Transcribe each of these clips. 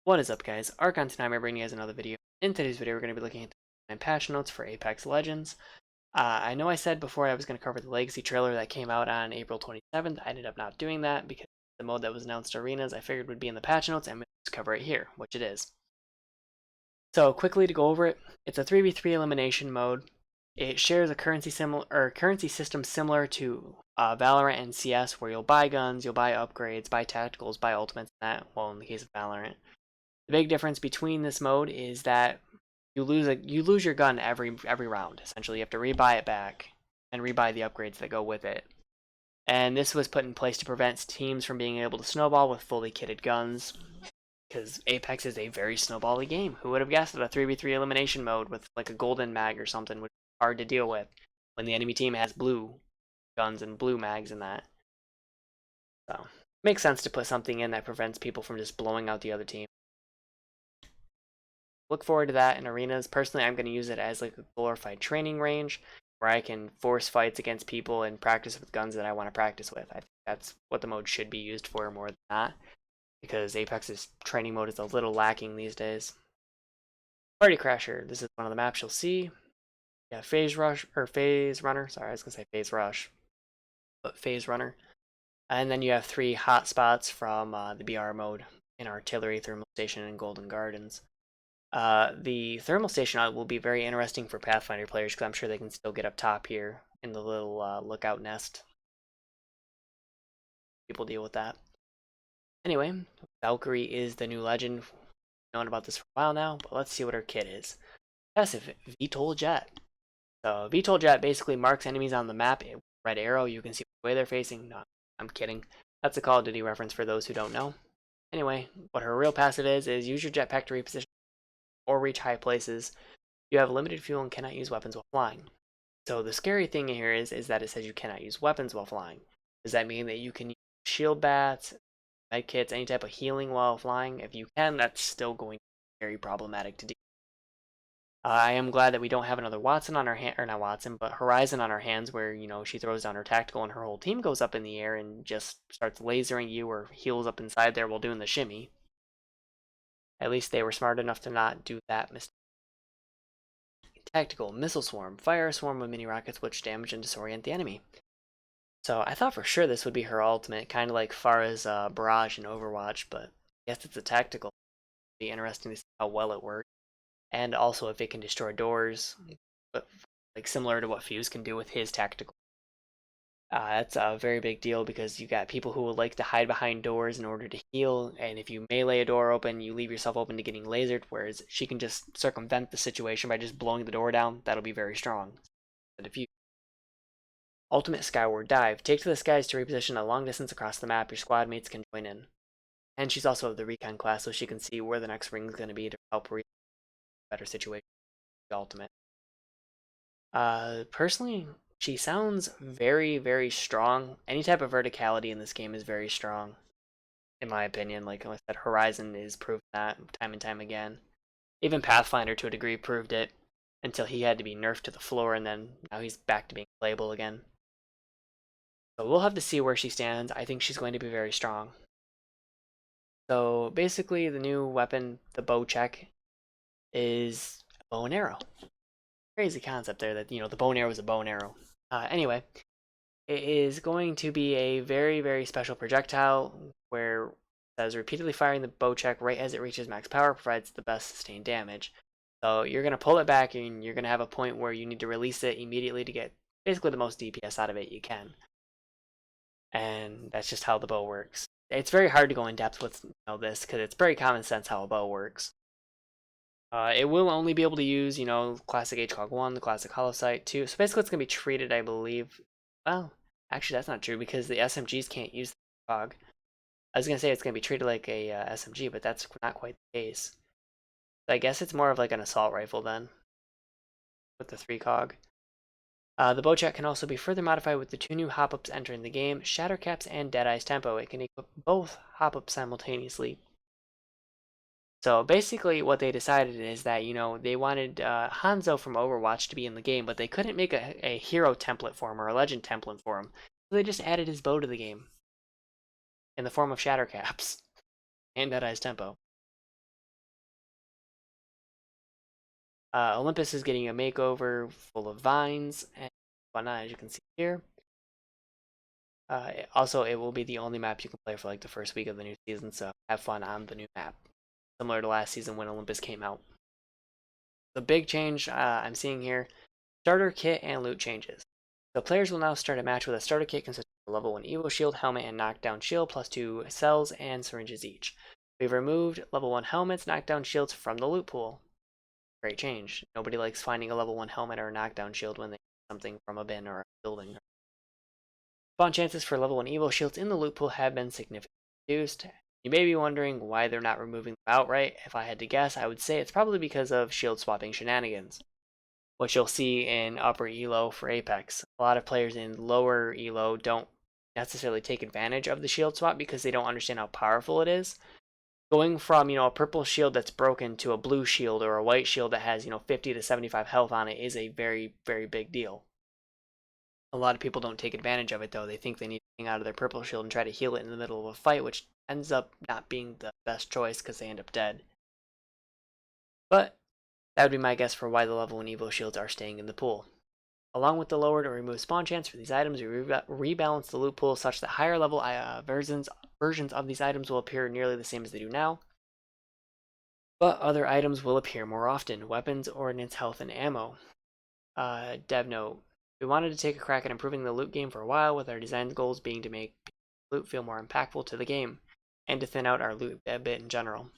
What is up, guys? Archon tonight, I'm bringing you guys another video. In today's video, we're going to be looking at the patch notes for Apex Legends. I know I said before I was going to cover the Legacy trailer that came out on April 27th. I ended up not doing that because the mode that was announced, Arenas, I figured would be in the patch notes, and we'll just cover it here, which it is. So quickly to go over it, it's a 3v3 elimination mode. It shares a currency system similar to Valorant and CS, where you'll buy guns, you'll buy upgrades, buy tacticals, buy ultimates, and that. Well, in the case of Valorant. The big difference between this mode is that you lose your gun every round. Essentially, you have to rebuy it back and rebuy the upgrades that go with it. And this was put in place to prevent teams from being able to snowball with fully kitted guns, because Apex is a very snowbally game. Who would have guessed that a 3v3 elimination mode with like a golden mag or something would be hard to deal with when the enemy team has blue guns and blue mags in that. So, it makes sense to put something in that prevents people from just blowing out the other team. Look forward to that in arenas. Personally, I'm going to use it as like a glorified training range where I can force fights against people and practice with guns that I want to practice with. I think that's what the mode should be used for more than that, because Apex's training mode is a little lacking these days. Party Crasher. This is one of the maps you'll see. Yeah, Phase Rush or Phase Runner. Sorry, I was going to say Phase Rush, but Phase Runner. And then you have 3 hotspots from the BR mode in Artillery, Thermal Station, and Golden Gardens. The thermal station will be very interesting for Pathfinder players because I'm sure they can still get up top here in the little lookout nest. People deal with that. Anyway, Valkyrie is the new legend. We've known about this for a while now, but let's see what her kit is. Passive, VTOL Jet. So VTOL Jet basically marks enemies on the map. Red arrow, you can see which way they're facing. No, I'm kidding. That's a Call of Duty reference for those who don't know. Anyway, what her real passive is use your jetpack to reposition or reach high places. You have limited fuel and cannot use weapons while flying. So the scary thing here is that it says you cannot use weapons while flying. Does that mean that you can use shield bats, med kits, any type of healing while flying? If you can, that's still going to be very problematic to do. I am glad that we don't have another Watson on our hand, or not Watson, but Horizon on our hands, where she throws down her tactical and her whole team goes up in the air and just starts lasering you or heals up inside there while doing the shimmy. At least they were smart enough to not do that mistake. Tactical Missile Swarm. Fire a swarm of mini rockets which damage and disorient the enemy. So I thought for sure this would be her ultimate, kind of like Pharah's Barrage in Overwatch, but I guess it's a tactical. It'd be interesting to see how well it works. And also if it can destroy doors, but like similar to what Fuse can do with his tactical. That's a very big deal because you got people who would like to hide behind doors in order to heal, and if you melee a door open, you leave yourself open to getting lasered, whereas she can just circumvent the situation by just blowing the door down. That'll be very strong. But if you Ultimate Skyward Dive. Take to the skies to reposition a long distance across the map. Your squad mates can join in. And she's also of the recon class, so she can see where the next ring is going to be to help reach a better situation. The ultimate. Personally, she sounds very, very strong. Any type of verticality in this game is very strong, in my opinion. Like I said, Horizon is proving that time and time again. Even Pathfinder, to a degree, proved it until he had to be nerfed to the floor, and then now he's back to being playable again. So we'll have to see where she stands. I think she's going to be very strong. So basically, the new weapon, the bow check, is a bow and arrow. Crazy concept there that, the bow and arrow is a bow and arrow. Anyway, it is going to be a very, very special projectile where it says repeatedly firing the bow check right as it reaches max power provides the best sustained damage. So you're going to pull it back and you're going to have a point where you need to release it immediately to get basically the most DPS out of it you can. And that's just how the bow works. It's very hard to go in depth with this because it's very common sense how a bow works. It will only be able to use, classic HCOG 1, the classic Hollow Sight 2. So basically it's going to be treated, I believe. Well, actually that's not true because the SMGs can't use the HCOG. I was going to say it's going to be treated like a SMG, but that's not quite the case. So I guess it's more of like an assault rifle then, with the 3 COG. The bowcheck can also be further modified with the 2 new hop-ups entering the game, Shattercaps and Deadeye's Tempo. It can equip both hop-ups simultaneously. So basically what they decided is that, they wanted Hanzo from Overwatch to be in the game, but they couldn't make a hero template for him or a legend template for him. So they just added his bow to the game in the form of Shattercaps and Deadeye's Tempo. Olympus is getting a makeover full of vines and whatnot, as you can see here. Also, it will be the only map you can play for like the first week of the new season, so have fun on the new map. Similar to last season when Olympus came out. The big change I'm seeing here, starter kit and loot changes. So players will now start a match with a starter kit consisting of a level 1 Evo shield, helmet, and knockdown shield, plus 2 cells and syringes each. We've removed level 1 helmets, knockdown shields from the loot pool. Great change. Nobody likes finding a level 1 helmet or a knockdown shield when they get something from a bin or a building. Spawn chances for level 1 Evo shields in the loot pool have been significantly reduced. You may be wondering why they're not removing them outright. If I had to guess, I would say it's probably because of shield swapping shenanigans, which you'll see in upper elo for Apex. A lot of players in lower elo don't necessarily take advantage of the shield swap because they don't understand how powerful it is. Going from, a purple shield that's broken to a blue shield or a white shield that has, 50 to 75 health on it is a very, very big deal. A lot of people don't take advantage of it though. They think they need to hang out of their purple shield and try to heal it in the middle of a fight, which ends up not being the best choice because they end up dead. But that would be my guess for why the level 1 Evo shields are staying in the pool. Along with the lowered or removed spawn chance for these items, we rebalance the loot pool such that higher level versions of these items will appear nearly the same as they do now. But other items will appear more often: weapons, ordnance, health, and ammo. Dev note: we wanted to take a crack at improving the loot game for a while, with our design goals being to make loot feel more impactful to the game, and to thin out our loot a bit in general,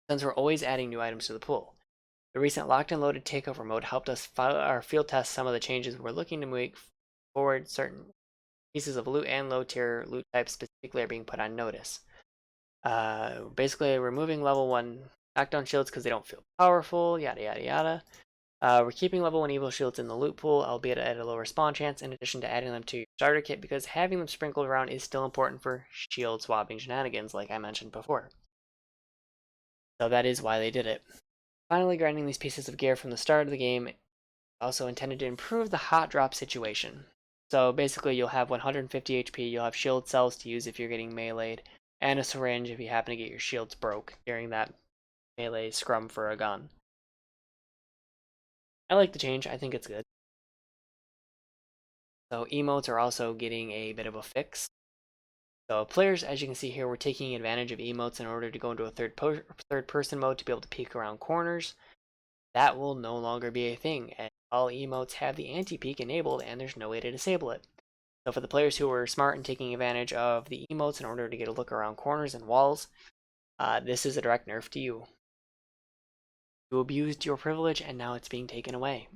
since we're always adding new items to the pool. The recent locked and loaded takeover mode helped us field test some of the changes we're looking to make forward. Certain pieces of loot and low tier loot types specifically are being put on notice. Basically removing level 1 knockdown shields because they don't feel powerful, yada yada yada. We're keeping level 1 Evo shields in the loot pool, albeit at a lower spawn chance, in addition to adding them to your starter kit, because having them sprinkled around is still important for shield swapping shenanigans, like I mentioned before. So that is why they did it. Finally, grinding these pieces of gear from the start of the game also intended to improve the hot drop situation. So basically, you'll have 150 HP, you'll have shield cells to use if you're getting meleeed, and a syringe if you happen to get your shields broke during that melee scrum for a gun. I like the change, I think it's good. So emotes are also getting a bit of a fix. So players, as you can see here, were taking advantage of emotes in order to go into a third person mode to be able to peek around corners. That will no longer be a thing, as all emotes have the anti-peek enabled and there's no way to disable it. So for the players who were smart in taking advantage of the emotes in order to get a look around corners and walls, this is a direct nerf to you. You abused your privilege and now it's being taken away.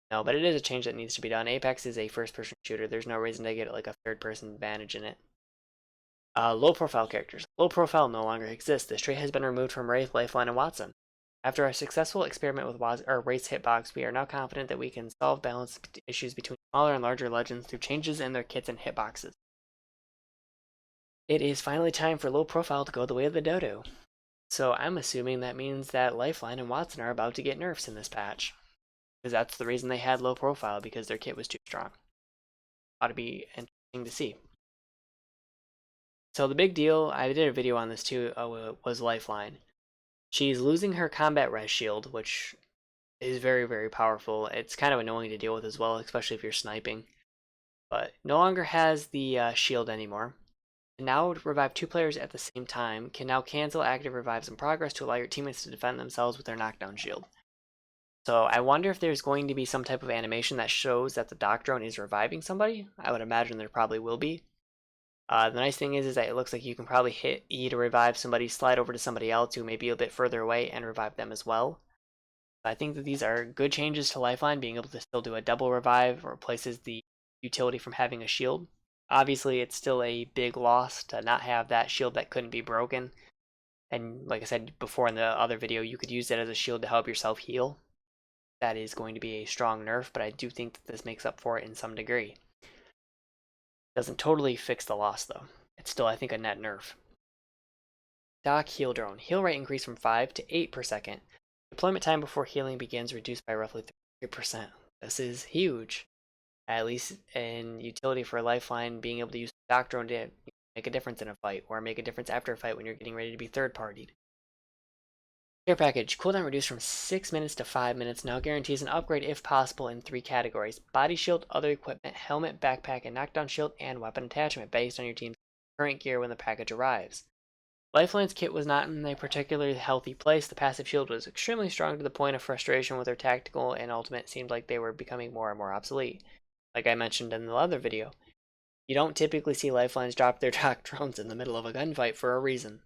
No, but it is a change that needs to be done. Apex is a first-person shooter. There's no reason to get like a third-person advantage in it. Low-profile characters. Low profile no longer exists. This trait has been removed from Wraith, Lifeline, and Watson. After our successful experiment with Wraith's hitbox, we are now confident that we can solve balance issues between smaller and larger legends through changes in their kits and hitboxes. It is finally time for low profile to go the way of the dodo. So I'm assuming that means that Lifeline and Watson are about to get nerfs in this patch, because that's the reason they had low profile, because their kit was too strong. Ought to be interesting to see. So the big deal, I did a video on this too, was Lifeline. She's losing her combat res shield, which is very, very powerful. It's kind of annoying to deal with as well, especially if you're sniping. But no longer has the shield anymore. And now revive 2 players at the same time can now cancel active revives in progress to allow your teammates to defend themselves with their knockdown shield. So I wonder if there's going to be some type of animation that shows that the dock drone is reviving somebody. I would imagine there probably will be. The nice thing is that it looks like you can probably hit E to revive somebody, slide over to somebody else who may be a bit further away, and revive them as well. I think that these are good changes to Lifeline. Being able to still do a double revive replaces the utility from having a shield. Obviously, it's still a big loss to not have that shield that couldn't be broken. And like I said before in the other video, you could use it as a shield to help yourself heal. That is going to be a strong nerf, but I do think that this makes up for it in some degree. Doesn't totally fix the loss though. It's still, I think, a net nerf. Dock heal drone. Heal rate increased from 5 to 8 per second. Deployment time before healing begins reduced by roughly 30%. This is huge. At least in utility for a Lifeline, being able to use the dock drone to make a difference in a fight, or make a difference after a fight when you're getting ready to be third-partied. Care package. Cooldown reduced from 6 minutes to 5 minutes. Now guarantees an upgrade if possible in 3 categories. Body shield, other equipment, helmet, backpack, and knockdown shield, and weapon attachment based on your team's current gear when the package arrives. Lifeline's kit was not in a particularly healthy place. The passive shield was extremely strong to the point of frustration with her tactical and ultimate seemed like they were becoming more and more obsolete. Like I mentioned in the other video, you don't typically see Lifelines drop their dock drones in the middle of a gunfight for a reason.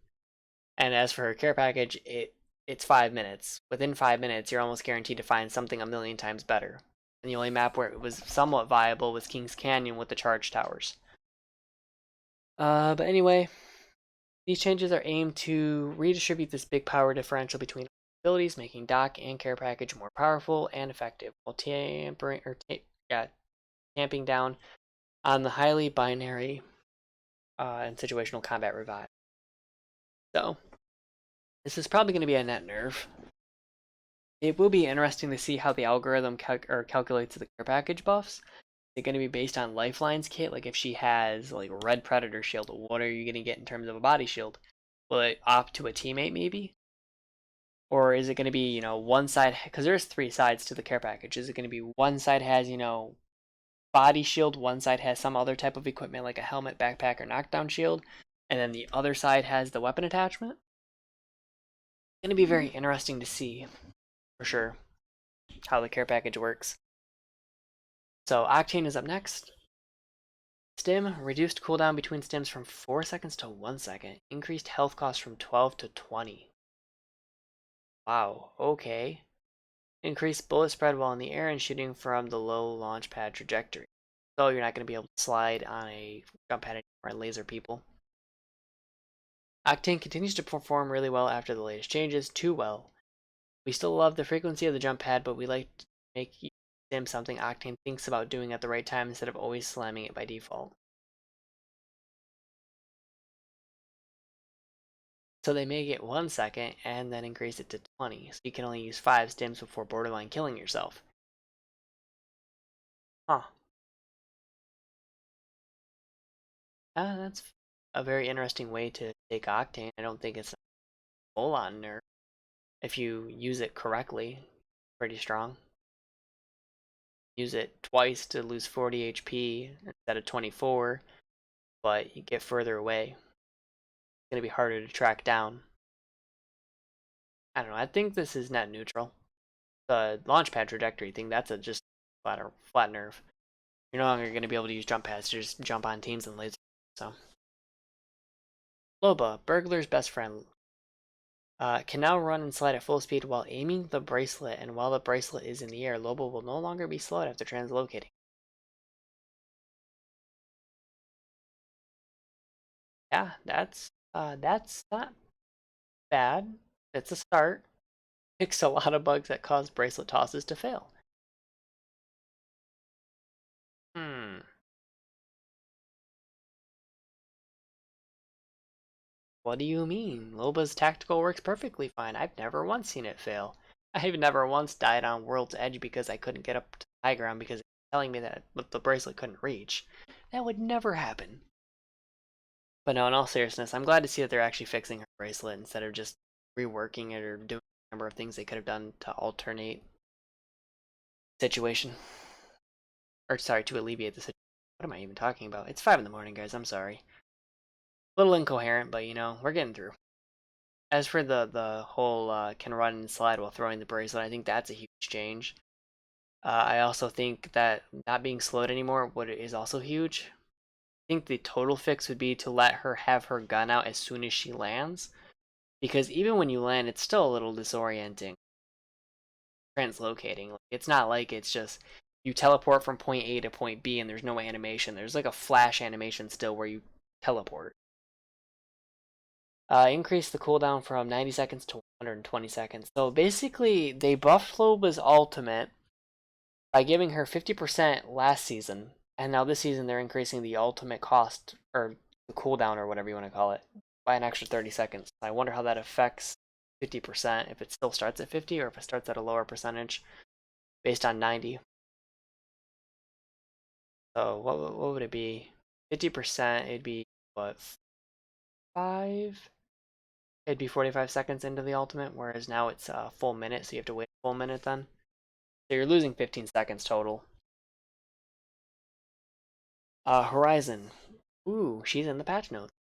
And as for her care package, it's 5 minutes. Within 5 minutes, you're almost guaranteed to find something a million times better. And the only map where it was somewhat viable was King's Canyon with the charge towers. But anyway, these changes are aimed to redistribute this big power differential between abilities, making dock and care package more powerful and effective, while tamping down on the highly binary and situational combat revive. So, this is probably going to be a net nerf. It will be interesting to see how the algorithm calculates the care package buffs. Is it going to be based on Lifeline's kit? Like if she has like Red Predator shield, what are you going to get in terms of a body shield? Will it opt to a teammate maybe? Or is it going to be, one side, because there's 3 sides to the care package. Is it going to be one side has, body shield, one side has some other type of equipment like a helmet, backpack, or knockdown shield, and then the other side has the weapon attachment? It's going to be very interesting to see, for sure, how the care package works. So Octane is up next. Stim, reduced cooldown between stims from 4 seconds to 1 second. Increased health cost from 12 to 20. Wow, okay. Increased bullet spread while in the air and shooting from the low launch pad trajectory. So you're not going to be able to slide on a jump pad anymore and laser people. Octane continues to perform really well after the latest changes, too well. We still love the frequency of the jump pad, but we like to make Stim something Octane thinks about doing at the right time instead of always slamming it by default. So they make it 1 second and then increase it to 20, so you can only use 5 stims before borderline killing yourself. Huh. That's a very interesting way to take Octane. I don't think it's a full-on nerf. If you use it correctly, pretty strong. Use it twice to lose 40 HP instead of 24, but you get further away. It's going to be harder to track down. I don't know, I think this is net neutral. The launchpad trajectory thing, that's a just flat nerf. You're no longer going to be able to use jump pads to just jump on teams and laser. So, Loba, Burglar's best friend, can now run and slide at full speed while aiming the bracelet, and while the bracelet is in the air, Loba will no longer be slowed after translocating. Yeah, that's not bad. It's a start. Fixed a lot of bugs that caused bracelet tosses to fail. Hmm. What do you mean? Loba's tactical works perfectly fine. I've never once seen it fail. I've never once died on World's Edge because I couldn't get up to the high ground because it was telling me that the bracelet couldn't reach. That would never happen. But no, in all seriousness, I'm glad to see that they're actually fixing her bracelet instead of just reworking it or doing a number of things they could have done to alternate situation. Or sorry, to alleviate the situation. What am I even talking about? It's 5 in the morning, guys. I'm sorry. A little incoherent, but we're getting through. As for the whole can run and slide while throwing the bracelet, I think that's a huge change. I also think that not being slowed anymore is also huge. I think the total fix would be to let her have her gun out as soon as she lands, because even when you land, it's still a little disorienting. Translocating, it's not like it's just you teleport from point A to point B and there's no animation. There's like a flash animation still where you teleport. Increase the cooldown from 90 seconds to 120 seconds. So basically, they buffed Loba's ultimate by giving her 50% last season, and now this season they're increasing the ultimate cost, or the cooldown, or whatever you want to call it, by an extra 30 seconds. I wonder how that affects 50%, if it still starts at 50 or if it starts at a lower percentage based on 90. So what would it be? 50%, it'd be, what, 5? it'd be 45 seconds into the ultimate, whereas now it's a full minute, so you have to wait a full minute then. So you're losing 15 seconds total. Horizon. Ooh, she's in the patch notes.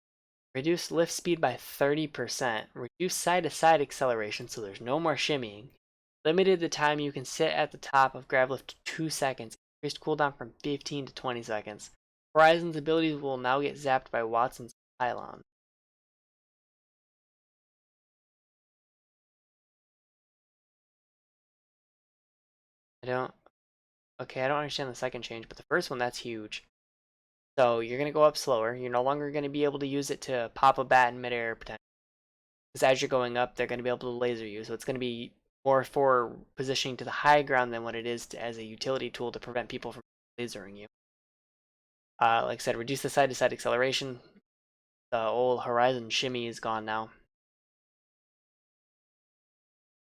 Reduce lift speed by 30%. Reduce side-to-side acceleration so there's no more shimmying. Limited the time you can sit at the top of grab lift to 2 seconds. Increased cooldown from 15 to 20 seconds. Horizon's abilities will now get zapped by Watson's pylon. I don't understand the second change, but the first one, that's huge. So you're going to go up slower. You're no longer going to be able to use it to pop a bat in midair potentially. Because as you're going up, they're going to be able to laser you. So it's going to be more for positioning to the high ground than what it is as a utility tool to prevent people from lasering you. Like I said, reduce the side-to-side acceleration. The old Horizon shimmy is gone now.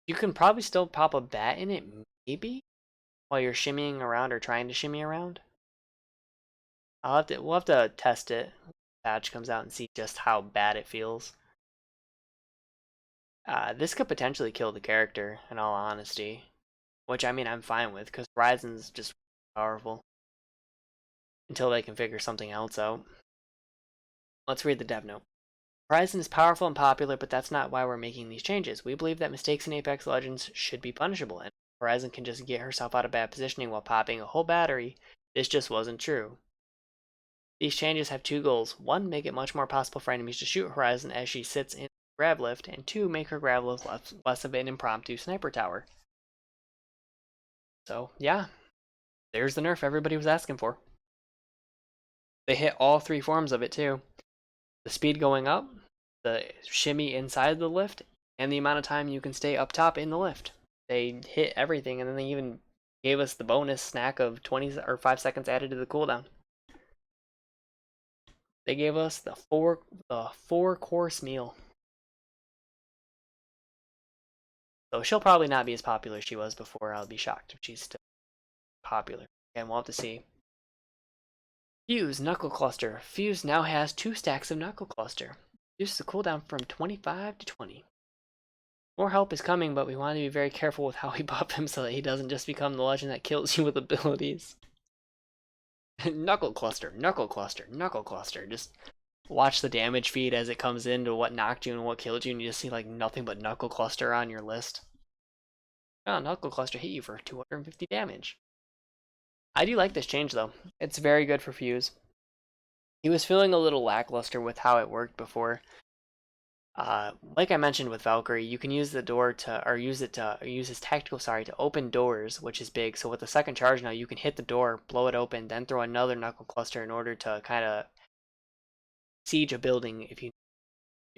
You can probably still pop a bat in it, maybe, while you're shimmying around or trying to shimmy around. We'll have to test it when the patch comes out and see just how bad it feels. This could potentially kill the character, in all honesty. Which, I mean, I'm fine with, because Horizon's just powerful. Until they can figure something else out. Let's read the dev note. Horizon is powerful and popular, but that's not why we're making these changes. We believe that mistakes in Apex Legends should be punishable, and Horizon can just get herself out of bad positioning while popping a whole battery. This just wasn't true. These changes have two goals. One, make it much more possible for enemies to shoot Horizon as she sits in grab lift, and two, make her grab lift less of an impromptu sniper tower. So, yeah, there's the nerf everybody was asking for. They hit all three forms of it, too. The speed going up, the shimmy inside the lift, and the amount of time you can stay up top in the lift. They hit everything, and then they even gave us the bonus snack of 20 or 5 seconds added to the cooldown. They gave us the four course meal. So she'll probably not be as popular as she was before. I'll be shocked if she's still popular. And we'll have to see. Fuse Knuckle Cluster. Fuse now has 2 stacks of Knuckle Cluster. Reduce the cooldown from 25 to 20. More help is coming, but we want to be very careful with how we buff him so that he doesn't just become the legend that kills you with abilities. Knuckle Cluster, Knuckle Cluster, Knuckle Cluster. Just watch the damage feed as it comes into what knocked you and what killed you, and you just see like nothing but Knuckle Cluster on your list. Oh, Knuckle Cluster hit you for 250 damage. I do like this change though. It's very good for Fuse. He was feeling a little lackluster with how it worked before. Like I mentioned with Valkyrie, you can use the door to, or use his tactical, to open doors, which is big. So with the second charge now, you can hit the door, blow it open, then throw another Knuckle Cluster in order to kind of siege a building if you,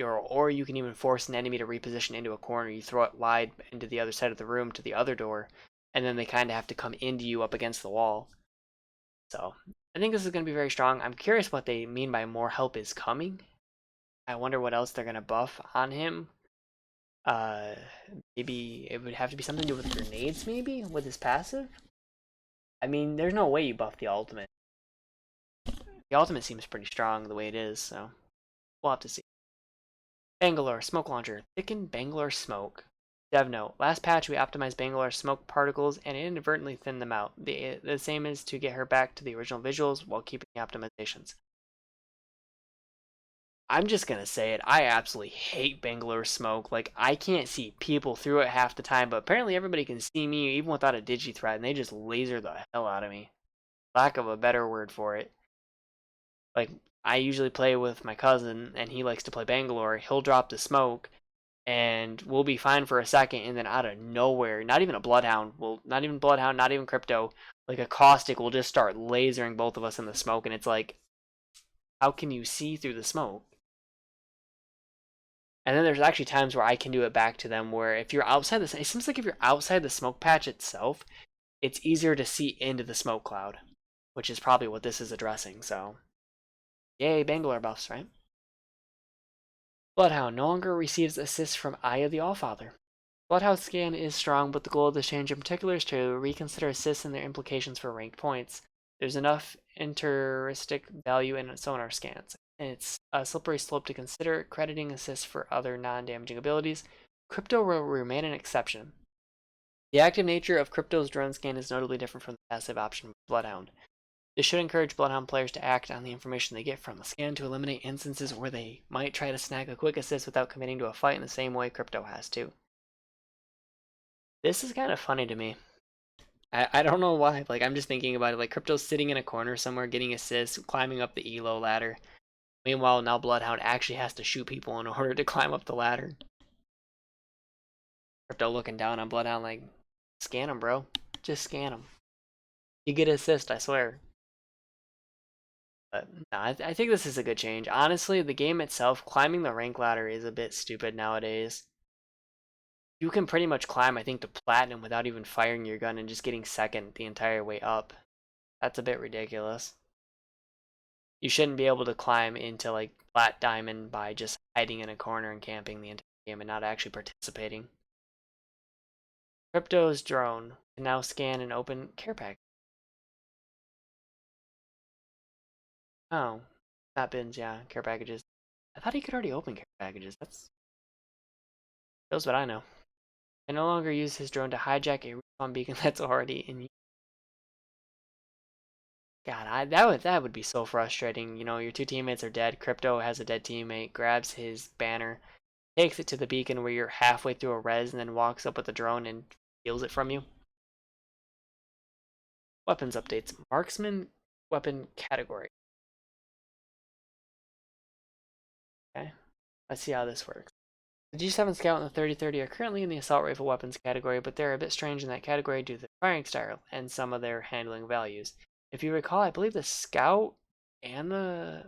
or you can even force an enemy to reposition into a corner. You throw it wide into the other side of the room to the other door, and then they kind of have to come into you up against the wall. So I think this is going to be very strong. I'm curious what they mean by more help is coming. I wonder what else they're going to buff on him. Maybe it would have to be something to do with grenades, maybe, with his passive? I mean, there's no way you buff the ultimate. The ultimate seems pretty strong the way it is, so we'll have to see. Bangalore Smoke Launcher. Thicken Bangalore Smoke. Dev note. Last patch we optimized Bangalore smoke particles and inadvertently thinned them out. The same is to get her back to the original visuals while keeping the optimizations. I'm just gonna say it. I absolutely hate Bangalore smoke. Like, I can't see people through it half the time, but apparently everybody can see me even without a digi threat, and they just laser the hell out of me. Lack of a better word for it. Like, I usually play with my cousin, and he likes to play Bangalore. He'll drop the smoke, and we'll be fine for a second, and then out of nowhere, not even a Bloodhound, not even Bloodhound, not even Crypto, like a Caustic will just start lasering both of us in the smoke, and it's like, how can you see through the smoke? And then there's actually times where I can do it back to them where if you're outside this, it seems like if you're outside the smoke patch itself, it's easier to see into the smoke cloud, which is probably what this is addressing. So, yay, Bangalore buffs, right? Bloodhound no longer receives assists from Eye of the Allfather. Bloodhound scan is strong, but the goal of this change in particular is to reconsider assists and their implications for ranked points. There's enough intrinsic value in sonar scans. It's a slippery slope to consider. Crediting assists for other non-damaging abilities. Crypto will remain an exception. The active nature of Crypto's drone scan is notably different from the passive option with Bloodhound. This should encourage Bloodhound players to act on the information they get from the scan to eliminate instances where they might try to snag a quick assist without committing to a fight in the same way Crypto has to. This is kind of funny to me. I don't know why. Like, I'm just thinking about it. Like, Crypto's sitting in a corner somewhere getting assists, climbing up the elo ladder. Meanwhile, now Bloodhound actually has to shoot people in order to climb up the ladder. Crypto looking down on Bloodhound like, scan him, bro. Just scan him. You get an assist, I swear. But no, I think this is a good change. Honestly, the game itself, climbing the rank ladder is a bit stupid nowadays. You can pretty much climb, I think, to platinum without even firing your gun and just getting second the entire way up. That's a bit ridiculous. You shouldn't be able to climb into like plat diamond by just hiding in a corner and camping the entire game and not actually participating. Crypto's drone can now scan and open care pack. Oh, not bins, yeah, care packages. I thought he could already open care packages. That's shows what I know. Can no longer use his drone to hijack a respawn beacon that's already in use. God, that would be so frustrating. You know, your two teammates are dead. Crypto has a dead teammate, grabs his banner, takes it to the beacon where you're halfway through a res, and then walks up with the drone and steals it from you. Weapons updates. Marksman weapon category. Okay, let's see how this works. The G7 Scout and the 3030 are currently in the assault rifle weapons category, but they're a bit strange in that category due to their firing style and some of their handling values. If you recall, I believe the Scout and I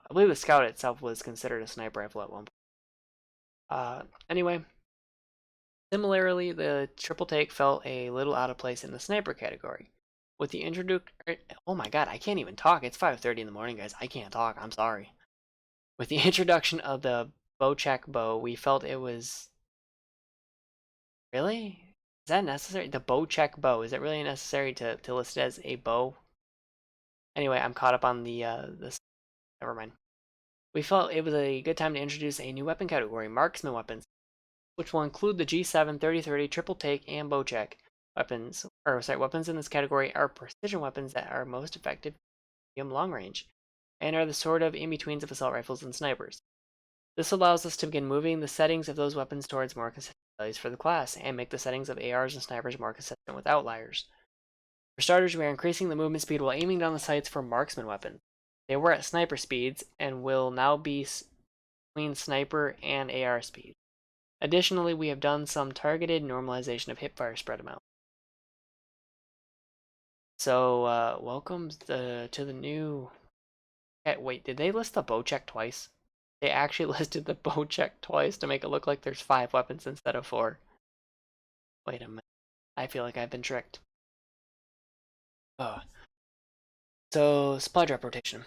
believe the Scout itself was considered a sniper rifle at one point. Anyway, similarly, the triple take felt a little out of place in the sniper category. With the oh my god, I can't even talk. It's 5:30 in the morning, guys. I can't talk. I'm sorry. With the introduction of the Bocek bow, we felt it was really? Is that necessary? The Bocek bow, is it really necessary to list it as a bow? Anyway, I'm caught up on the this. Never mind. We felt it was a good time to introduce a new weapon category, marksman weapons, which will include the G7, 3030, triple take, and Bocek weapons. Or sorry, weapons in this category are precision weapons that are most effective medium long range, and are the sort of in-betweens of assault rifles and snipers. This allows us to begin moving the settings of those weapons towards more consistent values for the class, and make the settings of ARs and snipers more consistent with outliers. For starters, we are increasing the movement speed while aiming down the sights for marksman weapons. They were at sniper speeds, and will now be between sniper and AR speeds. Additionally, we have done some targeted normalization of hipfire spread amount. So, welcome to the new... Wait, did they list the Bocek twice? They actually listed the Bocek twice to make it look like there's 5 weapons instead of 4. Wait a minute. I feel like I've been tricked. Oh. So, supply drop rotation.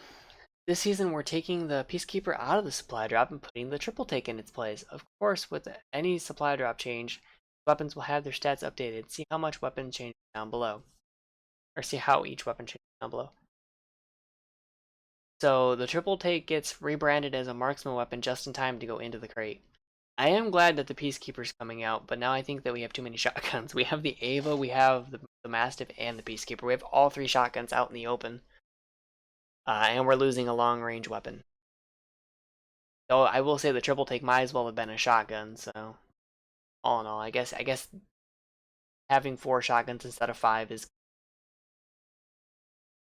This season, we're taking the Peacekeeper out of the supply drop and putting the triple take in its place. Of course, with any supply drop change, weapons will have their stats updated. See how much weapon changes down below. Or see how each weapon changes down below. So the triple take gets rebranded as a marksman weapon just in time to go into the crate. I am glad that the Peacekeeper's coming out, but now I think that we have too many shotguns. We have the Ava, we have the Mastiff, and the Peacekeeper. We have all 3 shotguns out in the open. And we're losing a long-range weapon. Though I will say the triple take might as well have been a shotgun, so... All in all, I guess having 4 shotguns instead of 5 is...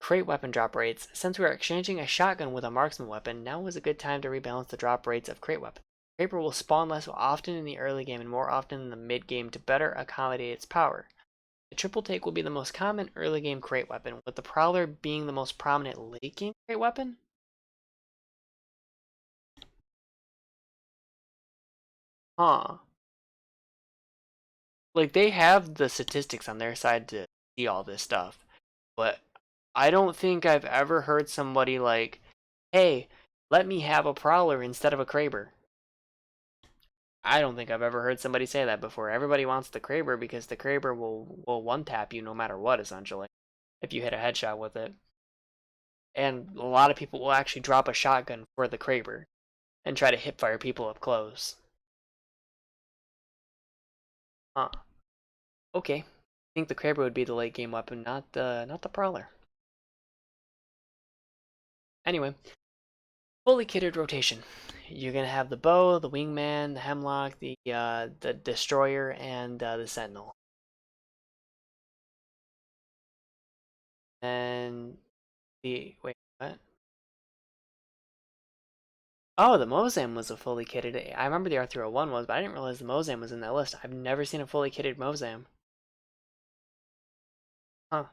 Crate weapon drop rates. Since we are exchanging a shotgun with a marksman weapon, now is a good time to rebalance the drop rates of crate weapons. Kraber will spawn less often in the early game and more often in the mid game to better accommodate its power. The triple take will be the most common early game crate weapon, with the Prowler being the most prominent late game crate weapon? Huh. Like, they have the statistics on their side to see all this stuff, but I don't think I've ever heard somebody like, hey, let me have a Prowler instead of a Kraber. I don't think I've ever heard somebody say that before. Everybody wants the Kraber because the Kraber will one-tap you no matter what, essentially, if you hit a headshot with it. And a lot of people will actually drop a shotgun for the Kraber and try to hip fire people up close. Huh. Okay. I think the Kraber would be the late game weapon, not the Prowler. Anyway, fully kitted rotation. You're gonna have the bow, the wingman, the hemlock, the destroyer, and the sentinel. And the wait, what? Oh, the Mozam was a fully kitted. I remember the R301 was, but I didn't realize the Mozam was in that list. I've never seen a fully kitted Mozam. Huh.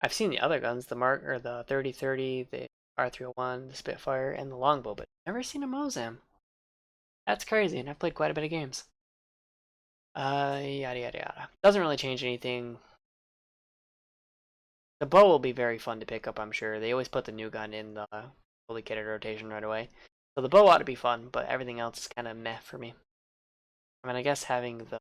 I've seen the other guns, the Mark or the 3030, the R301, the Spitfire, and the Longbow, but never seen a Mozam. That's crazy, and I've played quite a bit of games. Yada yada yada. Doesn't really change anything. The bow will be very fun to pick up, I'm sure. They always put the new gun in the fully kitted rotation right away. So the bow ought to be fun, but everything else is kind of meh for me. I mean, I guess having the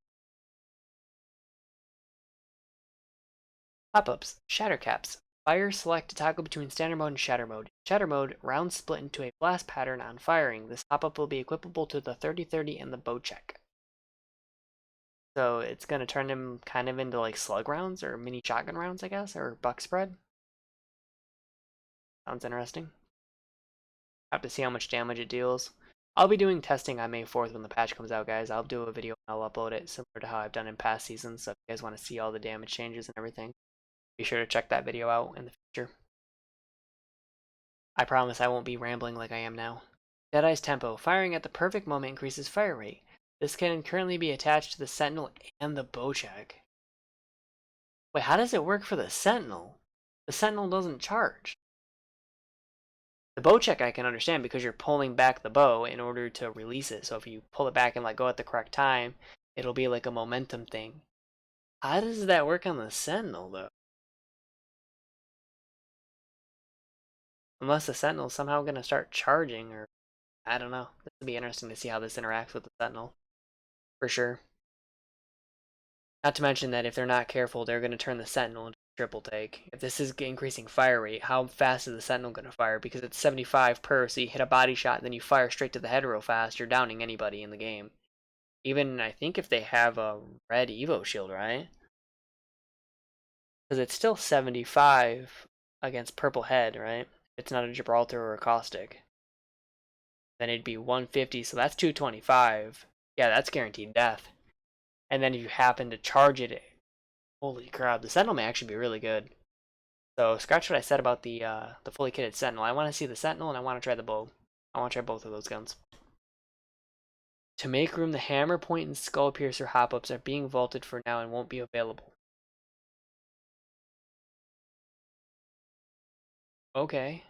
pop-ups, shatter caps. Fire select to toggle between standard mode and shatter mode. Shatter mode, rounds split into a blast pattern on firing. This pop-up will be equipable to the 3030 and the bow check. So it's going to turn them kind of into like slug rounds or mini shotgun rounds, I guess, or buck spread. Sounds interesting. Have to see how much damage it deals. I'll be doing testing on May 4th when the patch comes out, guys. I'll do a video and I'll upload it similar to how I've done in past seasons. So if you guys want to see all the damage changes and everything, be sure to check that video out in the future. I promise I won't be rambling like I am now. Deadeye's tempo. Firing at the perfect moment increases fire rate. This can currently be attached to the Sentinel and the Bocek. Wait, how does it work for the Sentinel? The Sentinel doesn't charge. The bow check I can understand because you're pulling back the bow in order to release it. So if you pull it back and let go at the correct time, it'll be like a momentum thing. How does that work on the Sentinel though? Unless the Sentinel's somehow going to start charging, or I don't know. This would be interesting to see how this interacts with the Sentinel. For sure. Not to mention that if they're not careful, they're going to turn the Sentinel into a triple take. If this is increasing fire rate, how fast is the Sentinel going to fire? Because it's 75 per, so you hit a body shot, then you fire straight to the head real fast, you're downing anybody in the game. Even, I think if they have a red Evo shield, right? Because it's still 75 against purple head, right? It's not a Gibraltar or a Caustic. Then it'd be 150, so that's 225. Yeah, that's guaranteed death. And then if you happen to charge it, holy crap, the Sentinel may actually be really good. So scratch what I said about the fully kitted Sentinel. I want to see the Sentinel and I want to try the bow. I want to try both of those guns. To make room, the Hammer Point and Skull Piercer hop-ups are being vaulted for now and won't be available. Okay.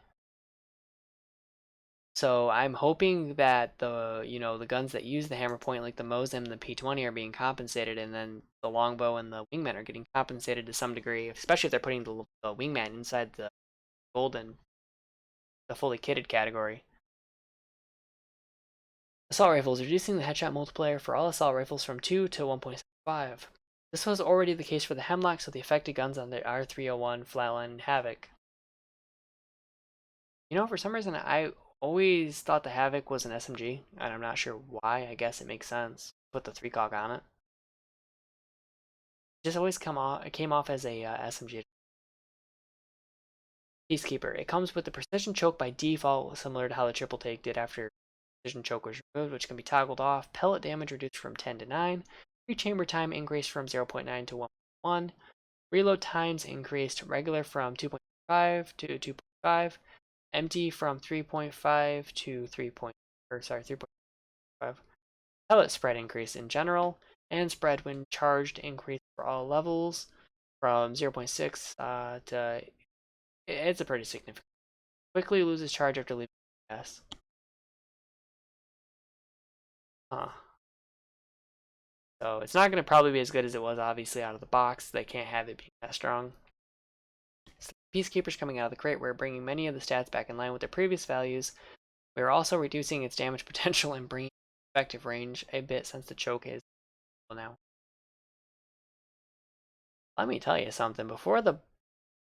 So I'm hoping that the guns that use the hammer point, like the Mosem and the P20, are being compensated, and then the longbow and the wingman are getting compensated to some degree, especially if they're putting the wingman inside the golden, the fully kitted category. Assault rifles, reducing the headshot multiplier for all assault rifles from 2 to 1.75. This was already the case for the Hemlock, so the affected guns on the R301, Flatline, and Havoc. For some reason I always thought the Havoc was an SMG, and I'm not sure why. I guess it makes sense. Put the 3-cog on it. Just always came off as a SMG. Peacekeeper. It comes with the precision choke by default, similar to how the triple take did after precision choke was removed, which can be toggled off. Pellet damage reduced from 10 to 9. Rechamber time increased from 0.9 to 1.1. Reload times increased regular from 2.5 to 2.5. Empty from 3.5 to 3.5. Pellet spread increase in general, and spread when charged increase for all levels from 0.6 to it's a pretty significant. Quickly loses charge after leaving gas. Huh. So it's not going to probably be as good as it was obviously out of the box. They can't have it being that strong. So Peacekeeper's coming out of the crate. We're bringing many of the stats back in line with their previous values. We're also reducing its damage potential and bringing effective range a bit since the choke is now. Let me tell you something. Before the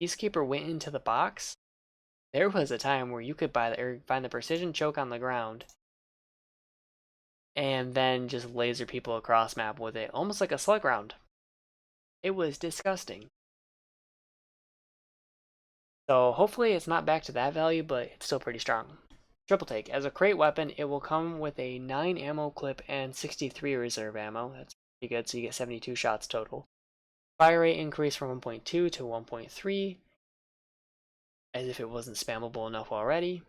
Peacekeeper went into the box, There was a time where you could buy or find the precision choke on the ground and then just laser people across map with it, almost like a slug round. It was disgusting. So hopefully it's not back to that value, but it's still pretty strong. Triple take. As a crate weapon, it will come with a 9 ammo clip and 63 reserve ammo. That's pretty good, so you get 72 shots total. Fire rate increase from 1.2 to 1.3, as if it wasn't spammable enough already.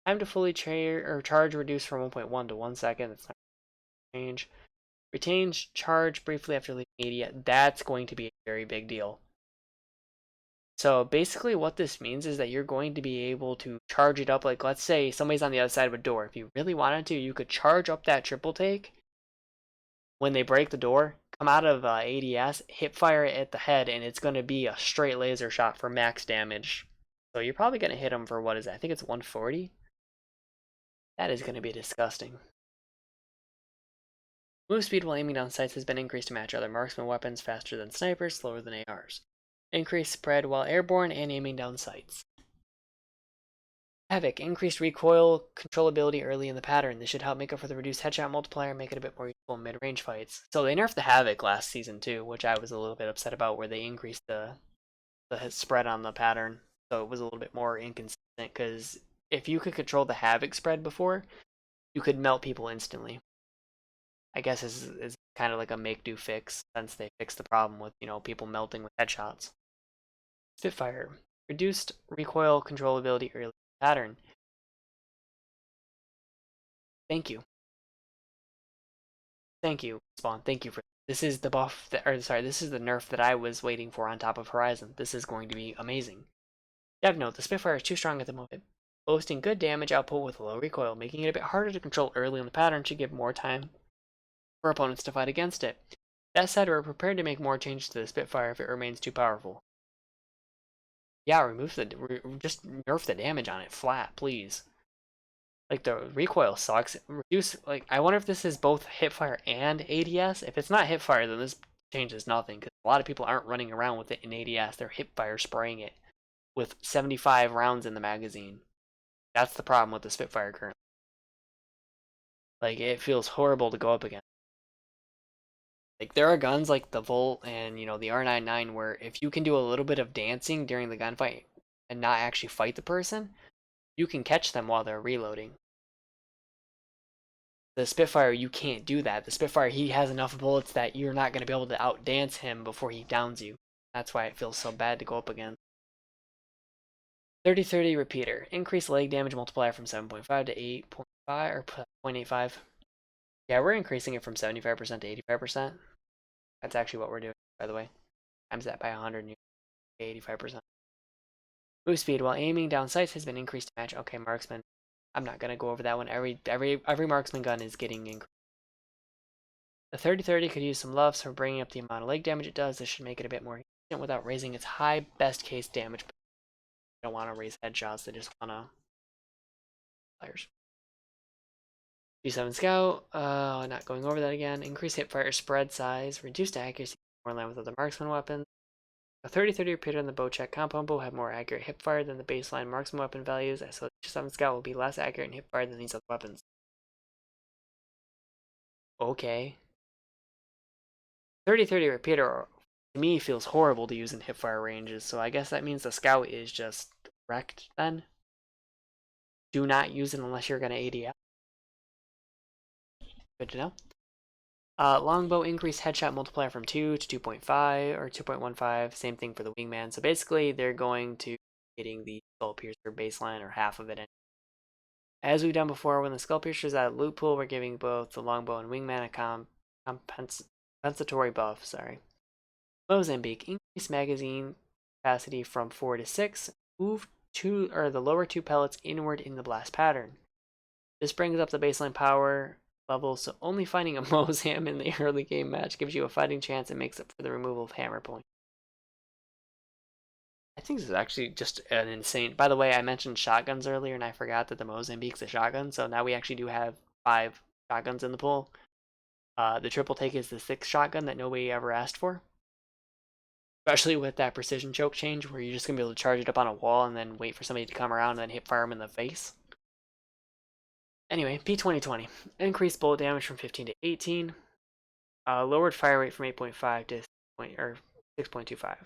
Time to fully charge reduced from 1.1 to 1 second. That's not going to change. Retains charge briefly after leaving media. That's going to be a very big deal. So basically what this means is that you're going to be able to charge it up. Like, let's say somebody's on the other side of a door. If you really wanted to, you could charge up that triple take when they break the door, come out of ADS, hip fire it at the head, and it's going to be a straight laser shot for max damage. So you're probably going to hit them for, what is that? I think it's 140. That is going to be disgusting. Move speed while aiming down sights has been increased to match other marksman weapons, faster than snipers, slower than ARs. Increased spread while airborne and aiming down sights. Havoc, increased recoil controllability early in the pattern. This should help make up for the reduced headshot multiplier and make it a bit more useful in mid-range fights. So they nerfed the Havoc last season too, which I was a little bit upset about, where they increased the spread on the pattern. So it was a little bit more inconsistent, because if you could control the Havoc spread before, you could melt people instantly. I guess is kind of like a make-do fix, since they fixed the problem with, people melting with headshots. Spitfire, reduced recoil controllability early in the pattern. Thank you. Thank you, Spawn. Thank you for this. Is the buff that, or sorry, this is the nerf that I was waiting for on top of Horizon. This is going to be amazing. Dev note: the Spitfire is too strong at the moment, boasting good damage output with low recoil, making it a bit harder to control early in the pattern to give more time for opponents to fight against it. That said, we're prepared to make more changes to the Spitfire if it remains too powerful. Yeah, just nerf the damage on it flat, please. Like, the recoil sucks. Reduce, like, I wonder if this is both hipfire and ADS. If it's not hipfire, then this changes nothing, because a lot of people aren't running around with it in ADS. They're hipfire spraying it with 75 rounds in the magazine. That's the problem with the Spitfire currently. Like, it feels horrible to go up against. Like, there are guns like the Volt and, the R99, where if you can do a little bit of dancing during the gunfight and not actually fight the person, you can catch them while they're reloading. The Spitfire, you can't do that. The Spitfire, he has enough bullets that you're not going to be able to outdance him before he downs you. That's why it feels so bad to go up against. 30-30 repeater. Increase leg damage multiplier from 7.5 to 8.5 or 0.85. Yeah, we're increasing it from 75% to 85%. That's actually what we're doing, by the way. Times that by 100 and you get 85%. Move speed while aiming down sights has been increased to match. Okay, marksman. I'm not gonna go over that one. Every marksman gun is getting increased. The 30-30 could use some loves for bringing up the amount of leg damage it does. This should make it a bit more efficient without raising its high best case damage. They don't want to raise headshots, they just want to players. G7 Scout, not going over that again. Increase hipfire spread size, reduced accuracy, more in line with other marksman weapons. A 30-30 repeater in the bow check compound bow have more accurate hipfire than the baseline marksman weapon values, so the G7 Scout will be less accurate in hipfire than these other weapons. Okay. 30-30 repeater to me feels horrible to use in hipfire ranges, so I guess that means the Scout is just wrecked then. Do not use it unless you're going to ADF. Good to know. Longbow increased headshot multiplier from 2 to 2.5 or 2.15. Same thing for the wingman. So basically, they're going to be hitting the skull piercer baseline or half of it. As we've done before, when the skull piercer is out of loot pool, we're giving both the longbow and wingman a compensatory buff. Mozambique increased magazine capacity from 4 to 6. Move the lower two pellets inward in the blast pattern. This brings up the baseline power level, so only finding a Mozam in the early game match gives you a fighting chance and makes up for the removal of hammer point. I think this is actually just an insane... By the way, I mentioned shotguns earlier, and I forgot that the Mozambique's a shotgun, so now we actually do have 5 shotguns in the pool. The triple take is the 6th shotgun that nobody ever asked for. especially with that precision choke change where you're just gonna be able to charge it up on a wall and then wait for somebody to come around and then hit fire them in the face. Anyway, P2020 increased bullet damage from 15 to 18, lowered fire rate from 8.5 to 6.25.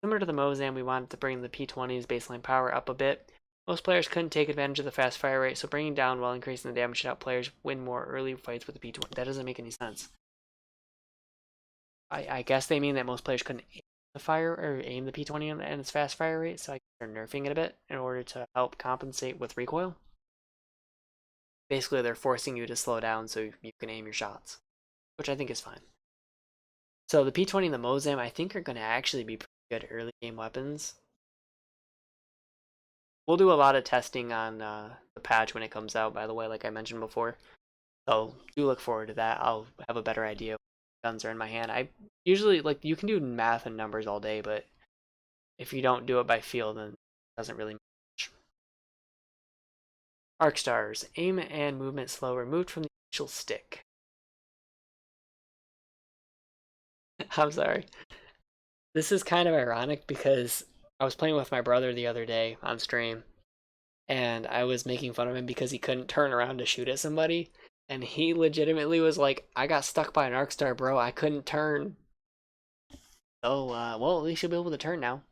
Similar to the Mozam, we wanted to bring the P20's baseline power up a bit. Most players couldn't take advantage of the fast fire rate, so bringing down while increasing the damage should help players win more early fights with the P20. That doesn't make any sense. I guess they mean that most players couldn't aim the fire or aim the P20 and its fast fire rate, so I guess they're nerfing it a bit in order to help compensate with recoil. Basically, they're forcing you to slow down so you can aim your shots, which I think is fine. So the P20 and the Mozam, I think, are going to actually be pretty good early game weapons. We'll do a lot of testing on the patch when it comes out, by the way, like I mentioned before. So do look forward to that. I'll have a better idea when guns are in my hand. I usually, like, you can do math and numbers all day, but if you don't do it by feel, then it doesn't really matter. Arc stars. Aim and movement slow removed from the initial stick. I'm sorry. This is kind of ironic because I was playing with my brother the other day on stream, and I was making fun of him because he couldn't turn around to shoot at somebody. And he legitimately was like, I got stuck by an arc star, bro. I couldn't turn. So, well, at least you'll be able to turn now.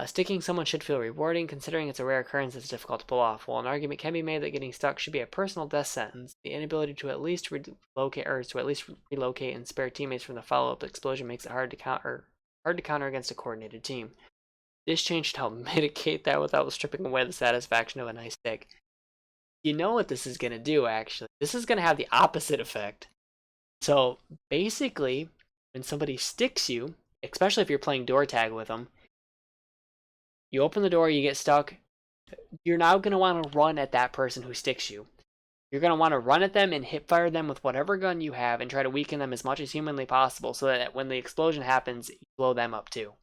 Sticking someone should feel rewarding, considering it's a rare occurrence that's difficult to pull off. While an argument can be made that getting stuck should be a personal death sentence, the inability to at least relocate and spare teammates from the follow-up explosion makes it hard to counter against a coordinated team. This change should help mitigate that without stripping away the satisfaction of a nice stick. You know what this is going to do, actually. This is going to have the opposite effect. So, basically, when somebody sticks you, especially if you're playing door tag with them, you open the door, you get stuck, you're now going to want to run at that person who sticks you. You're going to want to run at them and hip fire them with whatever gun you have and try to weaken them as much as humanly possible so that when the explosion happens, you blow them up too.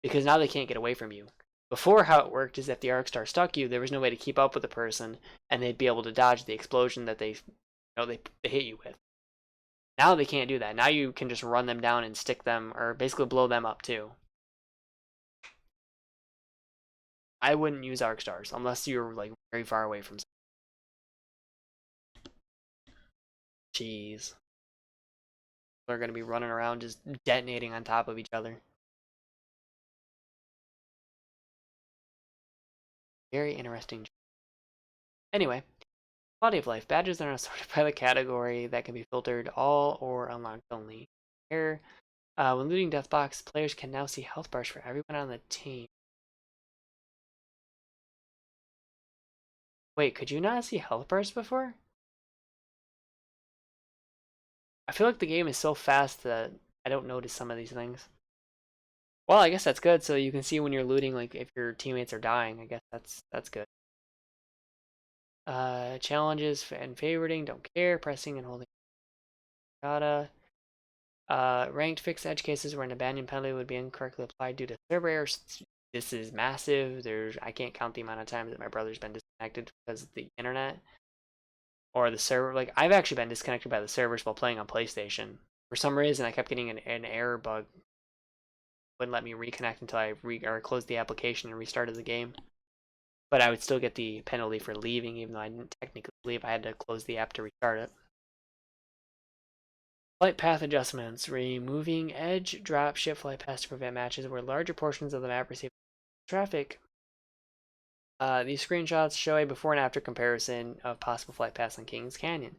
Because now they can't get away from you. Before, how it worked is if the arc star stuck you, there was no way to keep up with the person and they'd be able to dodge the explosion that they hit you with. Now they can't do that. Now you can just run them down and stick them, or basically blow them up too. I wouldn't use arc stars unless you're like very far away from. Jeez, they're gonna be running around just detonating on top of each other. Very interesting. Anyway, quality of life badges are sorted by the category that can be filtered all or unlocked only. Here, when looting death box, players can now see health bars for everyone on the team. Wait, could you not see health bars before? I feel like the game is so fast that I don't notice some of these things. Well, I guess that's good. So you can see when you're looting, like if your teammates are dying. I guess that's good. Challenges and favoriting, don't care. Pressing and holding. Gotta. Ranked fixed edge cases where an abandon penalty would be incorrectly applied due to server errors. This is massive. I can't count the amount of times that my brother's been disconnected because of the internet or the server. Like I've actually been disconnected by the servers while playing on PlayStation. For some reason, I kept getting an error bug. Wouldn't let me reconnect until I closed the application and restarted the game. But I would still get the penalty for leaving, even though I didn't technically leave. I had to close the app to restart it. Flight path adjustments. Removing edge, drop, shift flight paths to prevent matches where larger portions of the map receive traffic. These screenshots show a before and after comparison of possible flight paths on Kings Canyon.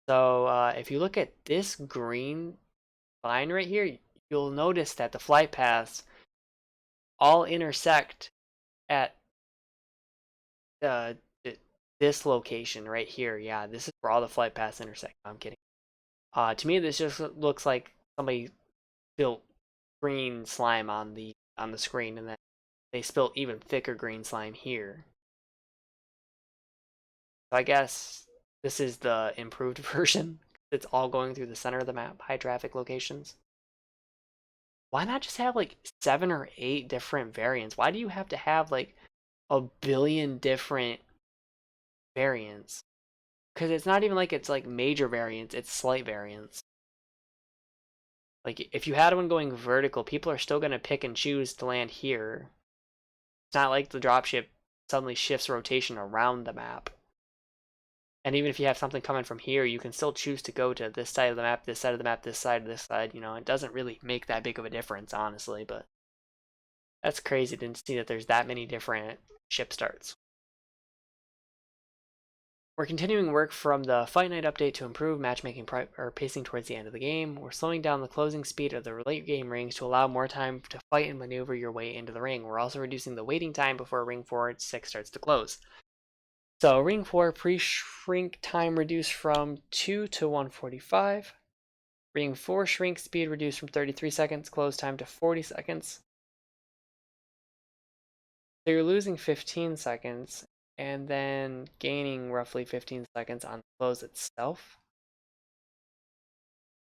So if you look at this green line right here, you'll notice that the flight paths all intersect at this location right here. Yeah, this is where all the flight paths intersect. No, I'm kidding. To me, this just looks like somebody built green slime on the screen, and then they spilled even thicker green slime here. So I guess this is the improved version. It's all going through the center of the map, high traffic locations. Why not just have like 7 or 8 different variants? Why do you have to have like a billion different variants? Because it's not even like it's like major variants, it's slight variants. Like, if you had one going vertical, people are still going to pick and choose to land here. It's not like the dropship suddenly shifts rotation around the map. And even if you have something coming from here, you can still choose to go to this side of the map, this side of the map, this side, this side. You know, it doesn't really make that big of a difference, honestly, but that's crazy to see that there's that many different ship starts. We're continuing work from the Fight Night update to improve matchmaking or pacing towards the end of the game. We're slowing down the closing speed of the late game rings to allow more time to fight and maneuver your way into the ring. We're also reducing the waiting time before ring 4 and 6 starts to close. So ring 4 pre-shrink time reduced from 2 to 145. Ring 4 shrink speed reduced from 33 seconds, close time to 40 seconds. So you're losing 15 seconds and then gaining roughly 15 seconds on the close itself.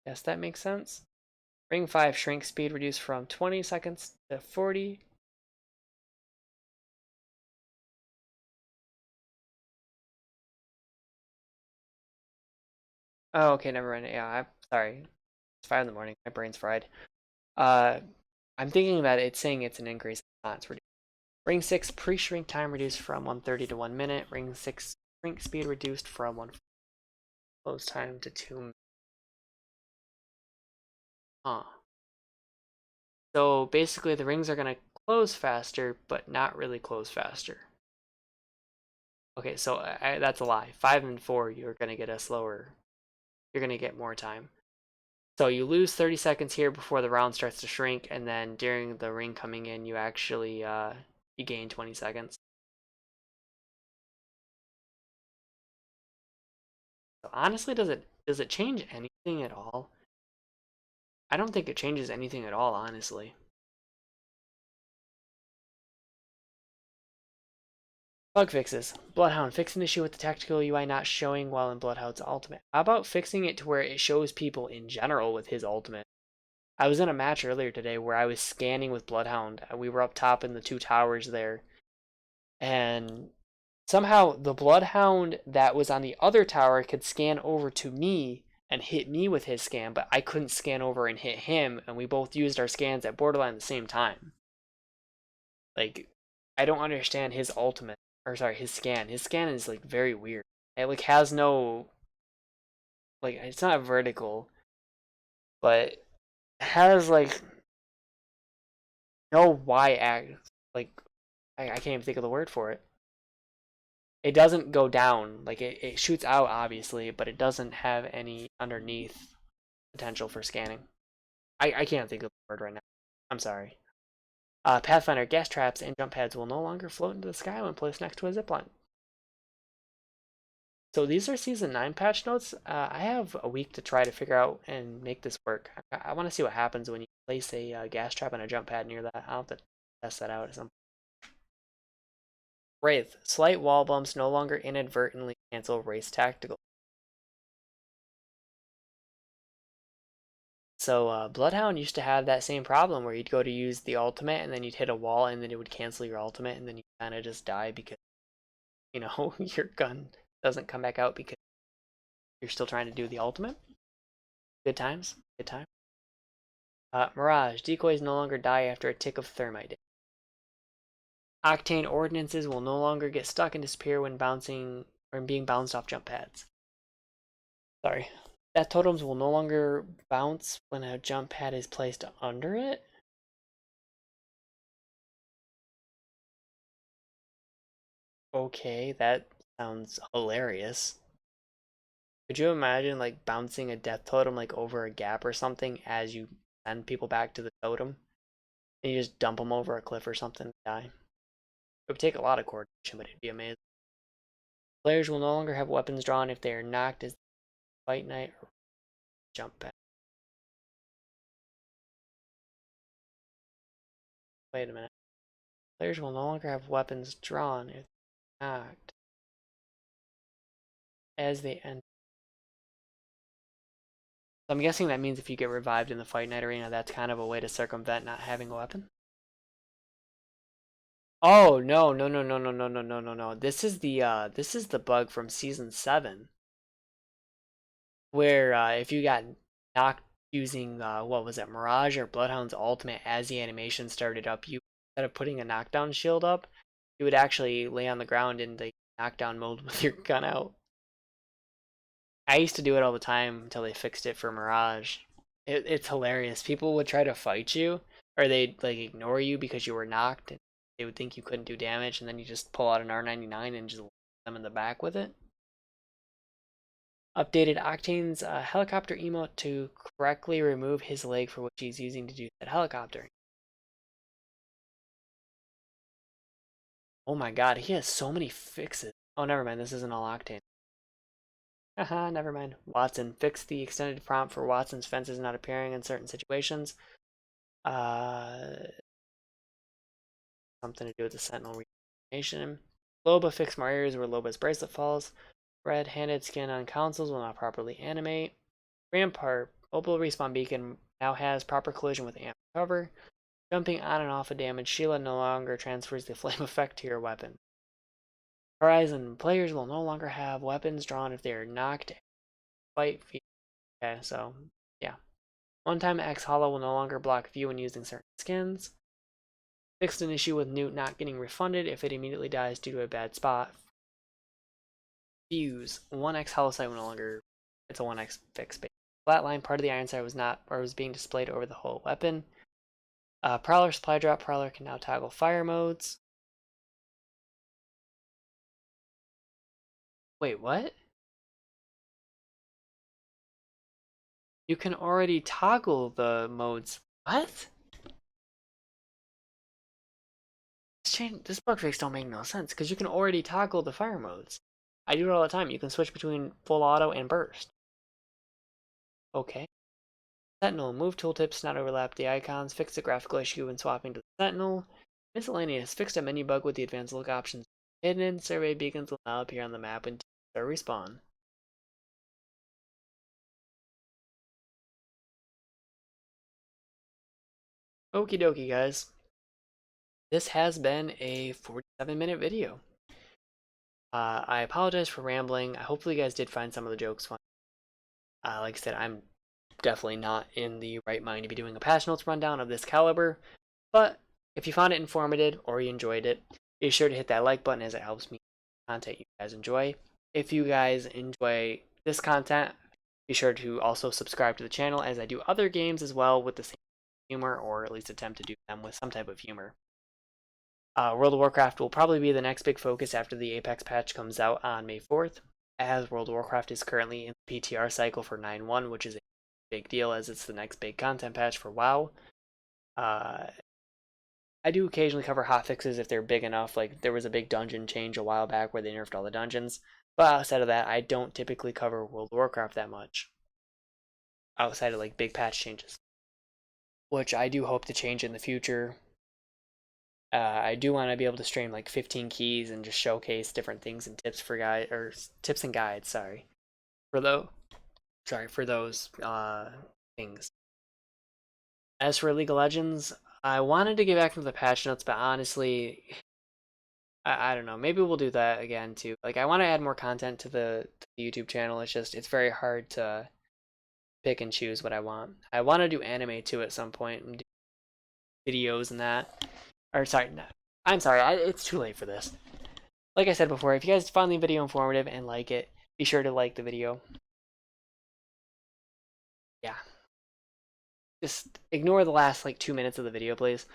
Yes, that makes sense. Ring 5 shrink speed reduced from 20 seconds to 40. Oh, okay, never mind. Yeah, I'm sorry. It's 5 in the morning. My brain's fried. I'm thinking that it's saying it's an increase. It's reduced. Ring 6 pre-shrink time reduced from 130 to 1 minute. Ring 6 shrink speed reduced from 1 close time to 2 minutes. Huh. So basically the rings are going to close faster, but not really close faster. Okay, so that's a lie. 5 and 4, you're going to get a slower, you're going to get more time. So you lose 30 seconds here before the round starts to shrink, and then during the ring coming in, you actually you gain 20 seconds. So honestly, does it change anything at all? I don't think it changes anything at all, honestly. Bug fixes. Bloodhound. Fix an issue with the tactical UI not showing while in Bloodhound's ultimate. How about fixing it to where it shows people in general with his ultimate? I was in a match earlier today where I was scanning with Bloodhound. We were up top in the 2 towers there. And somehow the Bloodhound that was on the other tower could scan over to me and hit me with his scan, but I couldn't scan over and hit him, and we both used our scans at borderline the same time. Like, I don't understand his ultimate, or sorry, his scan. His scan is like very weird. It like has no, like, it's not vertical, but it has like no y axis. Like, I can't even think of the word for it. It doesn't go down. Like it shoots out obviously, but it doesn't have any underneath potential for scanning. I can't think of the word right now. I'm sorry. Pathfinder gas traps and jump pads will no longer float into the sky when placed next to a zipline. So these are season 9 patch notes. I have a week to try to figure out and make this work. I want to see what happens when you place a gas trap and a jump pad near that. I'll have to test that out at some point. Wraith. Slight wall bumps no longer inadvertently cancel race tactical. So Bloodhound used to have that same problem where you'd go to use the ultimate and then you'd hit a wall and then it would cancel your ultimate and then you kind of just die because, you know, your gun doesn't come back out because you're still trying to do the ultimate. Good times. Good time. Mirage. Decoys no longer die after a tick of thermite. Octane ordinances will no longer get stuck and disappear when bouncing or being bounced off jump pads. Sorry. Death totems will no longer bounce when a jump pad is placed under it. Okay, that sounds hilarious. Could you imagine like bouncing a death totem like over a gap or something as you send people back to the totem? And you just dump them over a cliff or something and die. It would take a lot of coordination, but it'd be amazing. Players will no longer have weapons drawn if they are knocked as fight night or jump back. Wait a minute. Players will no longer have weapons drawn if knocked as they end. So I'm guessing that means if you get revived in the fight night arena, that's kind of a way to circumvent not having a weapon. Oh no no no no no no no no no no! This is the bug from season 7, where if you got knocked using what was it, Mirage or Bloodhound's ultimate as the animation started up, you instead of putting a knockdown shield up, you would actually lay on the ground in the knockdown mode with your gun out. I used to do it all the time until they fixed it for Mirage. It's hilarious. People would try to fight you, or they'd like ignore you because you were knocked, and they would think you couldn't do damage, and then you just pull out an R99 and just them in the back with it. Updated Octane's helicopter emote to correctly remove his leg for which he's using to do that helicopter. Oh my god, he has so many fixes. Oh, never mind, this isn't all Octane. Haha, never mind. Watson. Fix the extended prompt for Watson's fences not appearing in certain situations. Something to do with the Sentinel reanimation. Loba. Fix more areas where Loba's bracelet falls. Red-handed skin on consoles will not properly animate. Rampart. Mobile respawn beacon now has proper collision with amp cover. Jumping on and off a damaged shield no longer transfers the flame effect to your weapon. Horizon. Players will no longer have weapons drawn if they are knocked. Fight. Okay, so yeah. One-time X Hollow will no longer block view when using certain skins. Fixed an issue with Newt not getting refunded if it immediately dies due to a bad spot. Fuse. 1X Hollow Sight will no longer. It's a 1X fix. Flatline. Part of the iron sight was not or was being displayed over the whole weapon. Prowler supply drop. Prowler can now toggle fire modes. Wait, what? You can already toggle the modes. What? This bug fix don't make no sense because you can already toggle the fire modes. I do it all the time. You can switch between full auto and burst. Okay. Sentinel. Move tooltips not overlap the icons. Fix the graphical issue when swapping to the Sentinel. Miscellaneous. Fixed a menu bug with the advanced look options hidden. Survey beacons will now appear on the map when teams are respawn. Okie dokie, guys. This has been a 47-minute video. I apologize for rambling. Hopefully you guys did find some of the jokes fun. Like I said, I'm definitely not in the right mind to be doing a patch notes rundown of this caliber, but if you found it informative or you enjoyed it, be sure to hit that like button as it helps me content you guys enjoy. If you guys enjoy this content, be sure to also subscribe to the channel as I do other games as well with the same humor, or at least attempt to do them with some type of humor. World of Warcraft will probably be the next big focus after the Apex patch comes out on May 4th, as World of Warcraft is currently in the PTR cycle for 9.1, which is a big deal as it's the next big content patch for WoW. I do occasionally cover hotfixes if they're big enough, like there was a big dungeon change a while back where they nerfed all the dungeons, but outside of that, I don't typically cover World of Warcraft that much, outside of like big patch changes, which I do hope to change in the future. I do want to be able to stream like 15 keys and just showcase different things and tips for tips and guides. For those things. As for League of Legends, I wanted to get back to the patch notes, but honestly, I don't know. Maybe we'll do that again too. Like I want to add more content to the YouTube channel. It's very hard to pick and choose what I want. I want to do anime too at some point and do videos and that. Or sorry, no, I'm sorry. It's too late for this. Like I said before, if you guys find the video informative and like it, be sure to like the video. Yeah. Just ignore the last like 2 minutes of the video, please.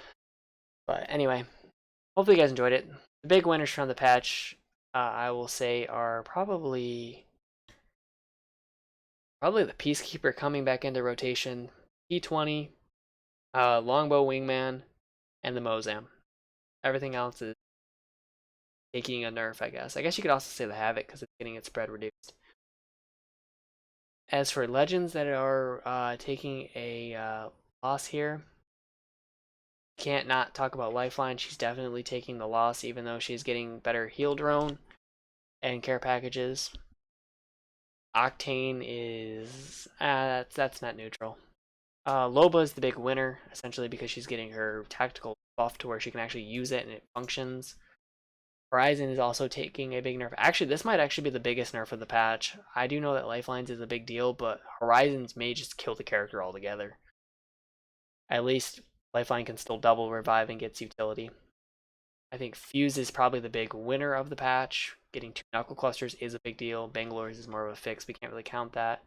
But anyway, hopefully you guys enjoyed it. The big winners from the patch, I will say, are probably the Peacekeeper coming back into rotation, P20, Longbow Wingman, and the Mozam. Everything else is taking a nerf, I guess. I guess you could also say the Havoc because it's getting its spread reduced. As for legends that are taking a loss here, can't not talk about Lifeline. She's definitely taking the loss, even though she's getting better heal drone and care packages. Octane is that's not neutral. Loba is the big winner, essentially because she's getting her tactical buff to where she can actually use it and it functions. Horizon is also taking a big nerf. Actually, this might actually be the biggest nerf of the patch. I do know that Lifelines is a big deal, but Horizons may just kill the character altogether. At least Lifeline can still double revive and gets utility. I think Fuse is probably the big winner of the patch. Getting 2 Knuckle Clusters is a big deal. Bangalore's is more of a fix. We can't really count that.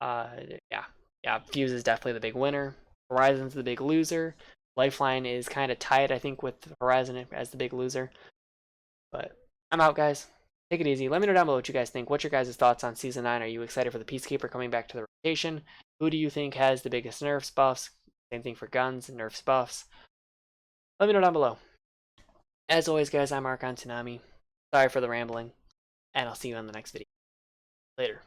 Uh, yeah. Yeah, Fuse is definitely the big winner. Horizon's the big loser. Lifeline is kind of tied, I think, with Horizon as the big loser. But I'm out, guys. Take it easy. Let me know down below what you guys think. What's your guys' thoughts on Season 9? Are you excited for the Peacekeeper coming back to the rotation? Who do you think has the biggest nerfs, buffs? Same thing for guns, nerfs, buffs. Let me know down below. As always, guys, I'm Archon Tsunami. Sorry for the rambling, and I'll see you on the next video. Later.